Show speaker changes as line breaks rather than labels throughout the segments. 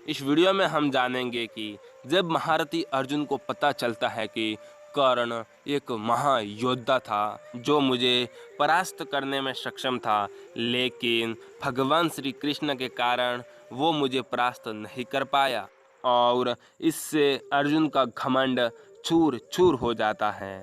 इस वीडियो में हम जानेंगे कि जब महारथी अर्जुन को पता चलता है कि कर्ण एक महायोद्धा था जो मुझे परास्त करने में सक्षम था, लेकिन भगवान श्री कृष्ण के कारण वो मुझे परास्त नहीं कर पाया और इससे अर्जुन का घमंड चूर चूर हो जाता है।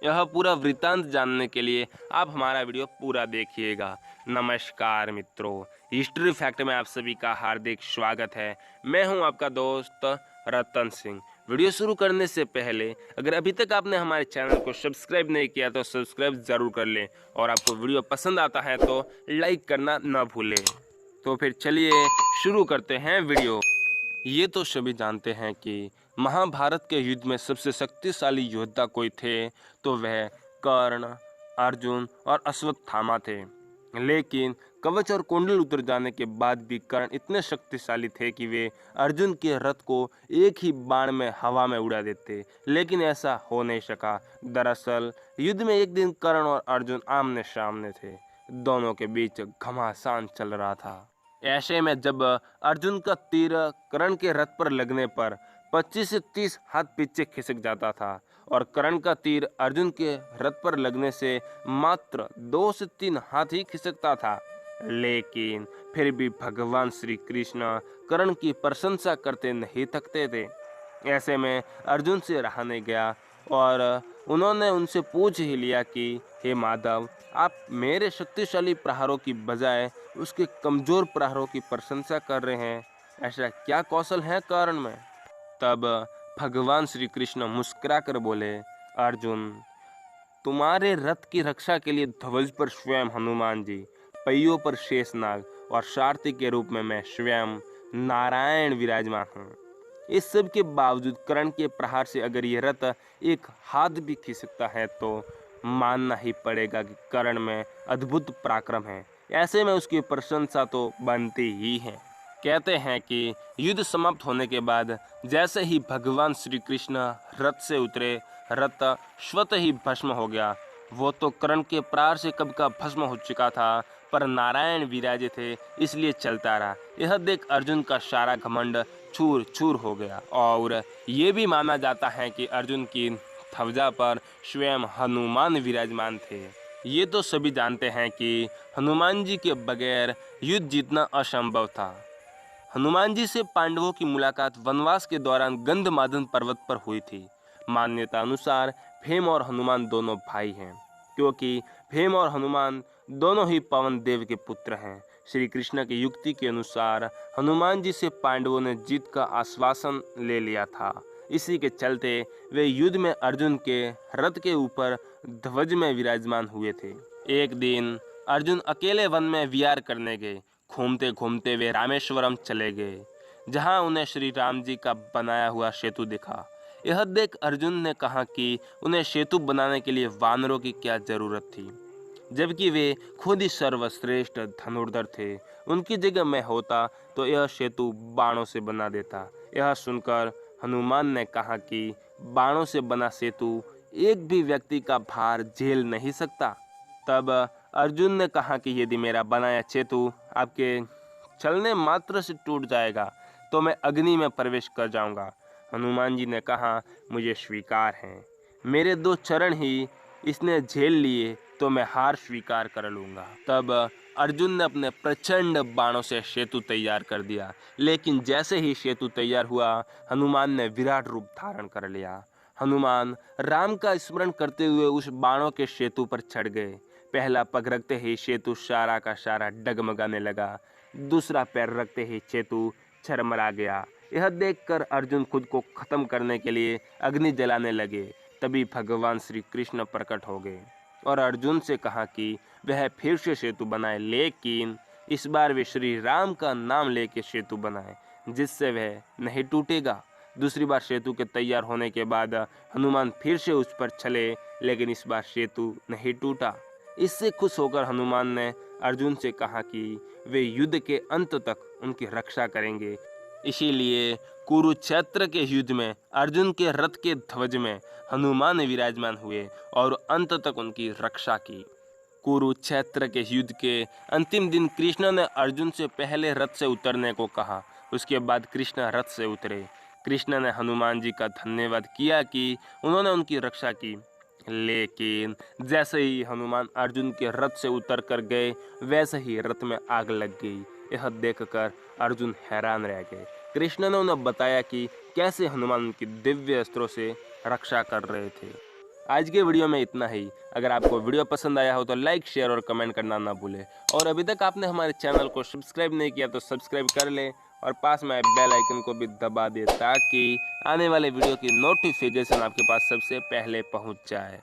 यह पूरा वृत्तांत जानने के लिए आप हमारा वीडियो पूरा देखिएगा। नमस्कार मित्रों, हिस्ट्री फैक्ट में आप सभी का हार्दिक स्वागत है। मैं हूं आपका दोस्त रतन सिंह। वीडियो शुरू करने से पहले अगर अभी तक आपने हमारे चैनल को सब्सक्राइब नहीं किया तो सब्सक्राइब ज़रूर कर लें और आपको वीडियो पसंद आता है तो लाइक करना न भूलें। तो फिर चलिए शुरू करते हैं वीडियो। ये तो सभी जानते हैं कि महाभारत के युद्ध में सबसे शक्तिशाली योद्धा कोई थे तो वह कर्ण, अर्जुन और अश्वत्थामा थे। लेकिन कवच और कुंडल उतर जाने के बाद भी कर्ण इतने शक्तिशाली थे कि वे अर्जुन के रथ को एक ही बाण में हवा में उड़ा देते, लेकिन ऐसा हो नहीं सका। दरअसल युद्ध में एक दिन कर्ण और अर्जुन आमने सामने थे। दोनों के बीच घमासान चल रहा था। ऐसे में जब अर्जुन का तीर कर्ण के रथ पर लगने पर 25 से 30 हाथ पीछे खिसक जाता था और कर्ण का तीर अर्जुन के रथ पर लगने से मात्र 2 से 3 हाथ ही खिसकता था। लेकिन फिर भी भगवान श्री कृष्ण कर्ण की प्रशंसा करते नहीं थकते थे। ऐसे में अर्जुन से रहा नहीं गया और उन्होंने उनसे पूछ ही लिया कि हे माधव, आप मेरे शक्तिशाली प्रहारों की बजाय उसके कमजोर प्रहारों की प्रशंसा कर रहे हैं, ऐसा क्या कौशल है कर्ण में? तब भगवान श्री कृष्ण मुस्कुरा कर बोले, अर्जुन, तुम्हारे रथ की रक्षा के लिए ध्वज पर स्वयं हनुमान जी, पहियों पर शेषनाग और सारथी के रूप में मैं स्वयं नारायण विराजमान हूँ। इस सब के बावजूद कर्ण के प्रहार से अगर यह रथ एक हाथ भी खिसकता है तो मानना ही पड़ेगा कि कर्ण में अद्भुत पराक्रम है। ऐसे में उसकी प्रशंसा तो बनती ही है। कहते हैं कि युद्ध समाप्त होने के बाद जैसे ही भगवान श्री कृष्ण रथ से उतरे, रथ स्वतः ही भस्म हो गया। वो तो कर्ण के प्रहार से कब का भस्म हो चुका था, पर नारायण विराजे थे इसलिए चलता रहा। यह देख अर्जुन का सारा घमंड चूर चूर हो गया और ये भी माना जाता है कि अर्जुन की ध्वजा पर स्वयं हनुमान विराजमान थे। ये तो सभी जानते हैं कि हनुमान जी के बगैर युद्ध जीतना असंभव था। हनुमान जी से पांडवों की मुलाकात वनवास के दौरान गंधमादन पर्वत पर हुई थी। मान्यता अनुसार भीम और हनुमान दोनों भाई हैं, क्योंकि भीम और हनुमान दोनों ही पवन देव के पुत्र हैं। श्री कृष्ण की युक्ति के अनुसार हनुमान जी से पांडवों ने जीत का आश्वासन ले लिया था। इसी के चलते वे युद्ध में अर्जुन के रथ के ऊपर ध्वज में विराजमान हुए थे। एक दिन अर्जुन अकेले वन में विहार करने गए। घूमते घूमते वे रामेश्वरम चले गए, जहां उन्हें श्री राम जी का बनाया हुआ सेतु दिखा। यह देख अर्जुन ने कहा कि उन्हें सेतु बनाने के लिए वानरों की क्या जरूरत थी, जबकि वे खुद ही सर्वश्रेष्ठ धनुर्धर थे। उनकी जगह मैं होता तो यह सेतु बाणों से बना देता। यह सुनकर हनुमान ने कहा कि बाणों से बना सेतु एक भी व्यक्ति का भार झेल नहीं सकता। तब अर्जुन ने कहा कि यदि मेरा बनाया सेतु आपके चलने मात्र से टूट जाएगा तो मैं अग्नि में प्रवेश कर जाऊंगा। हनुमान जी ने कहा, मुझे स्वीकार है, मेरे 2 चरण ही इसने झेल लिए तो मैं हार स्वीकार कर लूँगा। तब अर्जुन ने अपने प्रचंड बाणों से सेतु तैयार कर दिया, लेकिन जैसे ही सेतु तैयार हुआ हनुमान ने विराट रूप धारण कर लिया। हनुमान राम का स्मरण करते हुए उस बाणों के सेतु पर चढ़ गए। पहला पग रखते ही सेतु सारा का सारा डगमगाने लगा, दूसरा पैर रखते ही सेतु झरमरा गया। यह देखकर अर्जुन खुद को खत्म करने के लिए अग्नि जलाने लगे। तभी भगवान श्री कृष्ण प्रकट हो गए और अर्जुन से कहा कि वह फिर से सेतु बनाए, लेकिन इस बार वे श्री राम का नाम लेके सेतु बनाए, जिससे वह नहीं टूटेगा। दूसरी बार सेतु के तैयार होने के बाद हनुमान फिर से उस पर चले, लेकिन इस बार सेतु नहीं टूटा। इससे खुश होकर हनुमान ने अर्जुन से कहा कि वे युद्ध के अंत तक उनकी रक्षा करेंगे। इसीलिए कुरुक्षेत्र के युद्ध में अर्जुन के रथ के ध्वज में हनुमान विराजमान हुए और अंत तक उनकी रक्षा की। कुरुक्षेत्र के युद्ध के अंतिम दिन कृष्ण ने अर्जुन से पहले रथ से उतरने को कहा। उसके बाद कृष्ण रथ से उतरे। कृष्ण ने हनुमान जी का धन्यवाद किया कि उन्होंने उनकी रक्षा की, लेकिन जैसे ही हनुमान अर्जुन के रथ से उतर कर गए वैसे ही रथ में आग लग गई। यह देखकर अर्जुन हैरान रह गए। कृष्ण ने उन्हें बताया कि कैसे हनुमान उनकी दिव्य अस्त्रों से रक्षा कर रहे थे। आज के वीडियो में इतना ही। अगर आपको वीडियो पसंद आया हो तो लाइक, शेयर और कमेंट करना ना भूलें। और अभी तक आपने हमारे चैनल को सब्सक्राइब नहीं किया तो सब्सक्राइब कर लें और पास में बेल आइकन को भी दबा दें ताकि आने वाले वीडियो की नोटिफिकेशन आपके पास सबसे पहले पहुंच जाए।